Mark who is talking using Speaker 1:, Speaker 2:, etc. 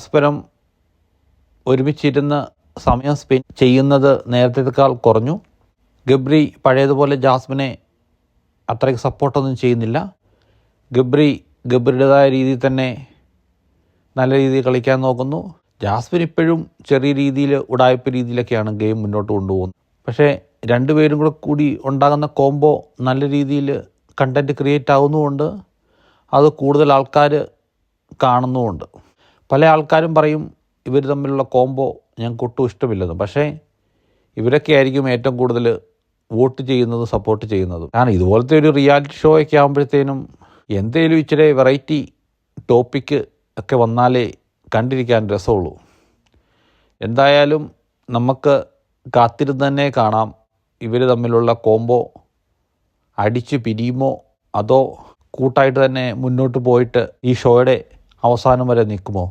Speaker 1: പരസ്പരം ഒരുമിച്ചിരുന്ന് സമയം സ്പെൻഡ് ചെയ്യുന്നത് നേരത്തേക്കാൾ കുറഞ്ഞു. ഗബ്രി പഴയതുപോലെ ജാസ്മിനെ അത്രയ്ക്ക് സപ്പോർട്ടൊന്നും ചെയ്യുന്നില്ല. ഗബ്രിയുടേതായ രീതിയിൽ തന്നെ നല്ല രീതിയിൽ കളിക്കാൻ നോക്കുന്നു. ജാസ്മിൻ ഇപ്പോഴും ചെറിയ രീതിയിൽ ഉടായ്പ രീതിയിലൊക്കെയാണ് ഗെയിം മുന്നോട്ട് കൊണ്ടുപോകുന്നത്. പക്ഷേ രണ്ടുപേരും കൂടി ഉണ്ടാകുന്ന കോംബോ നല്ല രീതിയിൽ കണ്ടൻറ്റ് ക്രിയേറ്റ് ആകുന്നുമുണ്ട്. അത് കൂടുതൽ ആൾക്കാർ കാണുന്നുമുണ്ട്. പല ആൾക്കാരും പറയും ഇവർ തമ്മിലുള്ള കോംബോ ഞങ്ങൾക്ക് ഒട്ടും ഇഷ്ടമില്ലെന്ന്. പക്ഷേ ഇവരൊക്കെ ആയിരിക്കും ഏറ്റവും കൂടുതൽ വോട്ട് ചെയ്യുന്നതും സപ്പോർട്ട് ചെയ്യുന്നതും. കാരണം ഇതുപോലത്തെ ഒരു റിയാലിറ്റി ഷോ ഒക്കെ ആകുമ്പോഴത്തേനും എന്തേലും ഇച്ചിരി വെറൈറ്റി ടോപ്പിക്ക് ഒക്കെ വന്നാലേ കണ്ടിരിക്കാൻ രസമുള്ളൂ. എന്തായാലും നമുക്ക് കാത്തിരുന്ന് തന്നെ കാണാം ഇവർ തമ്മിലുള്ള കോംബോ അടിച്ച് പിരിയുമോ അതോ കൂട്ടായിട്ട് തന്നെ മുന്നോട്ട് പോയിട്ട് ഈ ഷോയുടെ അവസാനം വരെ നിൽക്കുമോ.